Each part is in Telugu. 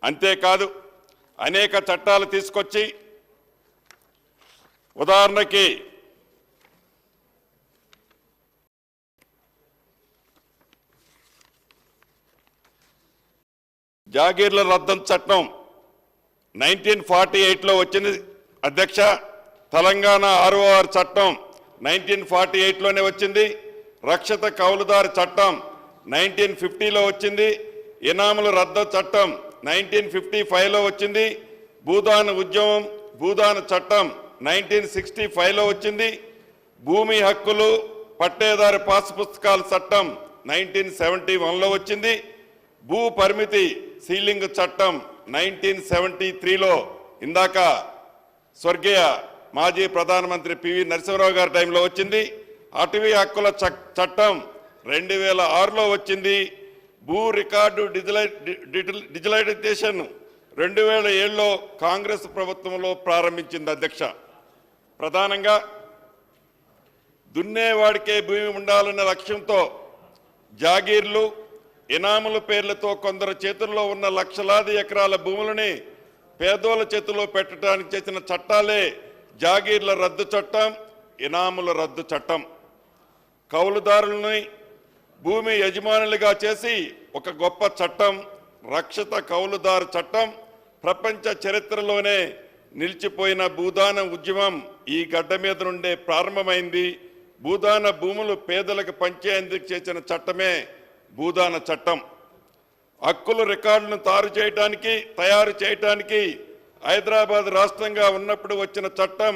అంతేకాదు అనేక చట్టాలు తీసుకొచ్చి ఉదాహరణకి జాగీర్ల రద్దు చట్టం 1948లో వచ్చింది అధ్యక్ష. తెలంగాణ ROR చట్టం 1948లోనే వచ్చింది. రక్షిత కౌలుదారు చట్టం 1950లో వచ్చింది. ఇనాముల రద్దు చట్టం 1955లో వచ్చింది. భూదాన ఉద్యమం భూదాన చట్టం 1965లో వచ్చింది. భూమి హక్కులు పట్టేదారు పాస్ పుస్తకాల చట్టం 1971లో వచ్చింది. భూ పరిమితి సీలింగ్ చట్టం 1973లో ఇందాక స్వర్గీయ మాజీ ప్రధానమంత్రి పివి నరసింహరావు గారి టైంలో వచ్చింది. అటవీ హక్కుల చట్టం 2006లో వచ్చింది. భూ రికార్డు డిజిటలైజేషన్ 2007లో కాంగ్రెస్ ప్రభుత్వంలో ప్రారంభించింది అధ్యక్ష. ప్రధానంగా దున్నేవాడికే భూమి ఉండాలన్న లక్ష్యంతో జాగీర్లు ఇనాముల పేర్లతో కొందరు చేతుల్లో ఉన్న లక్షలాది ఎకరాల భూములని పేదోళ్ళ చేతుల్లో పెట్టడానికి చేసిన చట్టాలే జాగీర్ల రద్దు చట్టం, ఇనాముల రద్దు చట్టం. కౌలుదారులని భూమి యజమానులుగా చేసి ఒక గొప్ప చట్టం రక్షిత కౌలుదారు చట్టం. ప్రపంచ చరిత్రలోనే నిలిచిపోయిన భూదాన ఉద్యమం ఈ గడ్డ మీద నుండే ప్రారంభమైంది. భూదాన భూములు పేదలకు పంచేందుకు చేసిన చట్టమే భూదాన చట్టం. హక్కుల రికార్డులను తయారు చేయడానికి హైదరాబాద్ రాష్ట్రంగా ఉన్నప్పుడు వచ్చిన చట్టం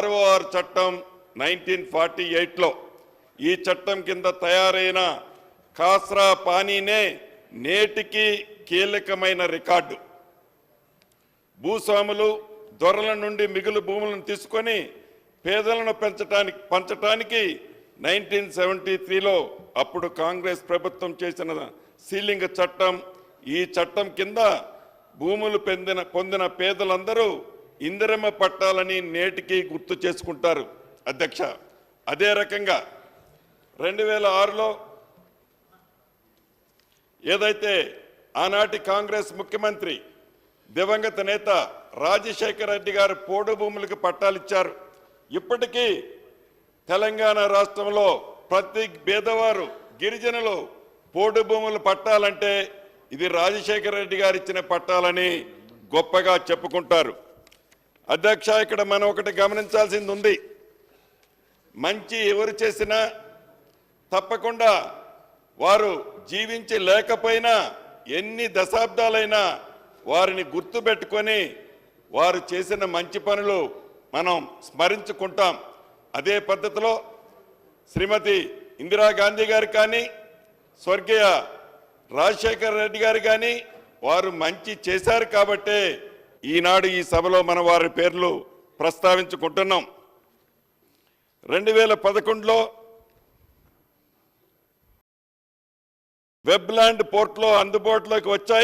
ROR చట్టం 1948లో. ఈ చట్టం కింద తయారైన ఖాస్రా పానీనే నేటికి కీలకమైన రికార్డు. భూస్వాములు దొరల నుండి మిగులు భూములను తీసుకొని పేదలను పంచటానికి 1973లో అప్పుడు కాంగ్రెస్ ప్రభుత్వం చేసిన సీలింగ్ చట్టం. ఈ చట్టం కింద భూములు పొందిన పేదలందరూ ఇందిరమ్మ పట్టాలని నేటికి గుర్తు చేసుకుంటారు అధ్యక్ష. అదే రకంగా 2006లో ఏదైతే ఆనాటి కాంగ్రెస్ ముఖ్యమంత్రి దివంగత నేత రాజశేఖర రెడ్డి గారు పోడు భూములకు పట్టాలిచ్చారు. ఇప్పటికీ తెలంగాణ రాష్ట్రంలో ప్రతి పేదవారు గిరిజనులు పోడు భూములు పట్టాలంటే ఇది రాజశేఖర రెడ్డి గారు ఇచ్చిన పట్టాలని గొప్పగా చెప్పుకుంటారు అధ్యక్ష. ఇక్కడ మనం ఒకటి గమనించాల్సింది ఉంది. మంచి ఎవరు చేసినా తప్పకుండా వారు జీవించి లేకపోయినా ఎన్ని దశాబ్దాలైనా వారిని గుర్తుపెట్టుకొని వారు చేసిన మంచి పనులు మనం స్మరించుకుంటాం. అదే పద్ధతిలో శ్రీమతి ఇందిరాగాంధీ గారు కానీ స్వర్గీయ రాజశేఖర రెడ్డి గారు కానీ వారు మంచి చేశారు కాబట్టే ఈనాడు ఈ సభలో మనం వారి పేర్లు ప్రస్తావించుకుంటున్నాం. 2011లో వెబ్లాండ్ పోర్ట్లో అందుబాటులోకి వచ్చాయి.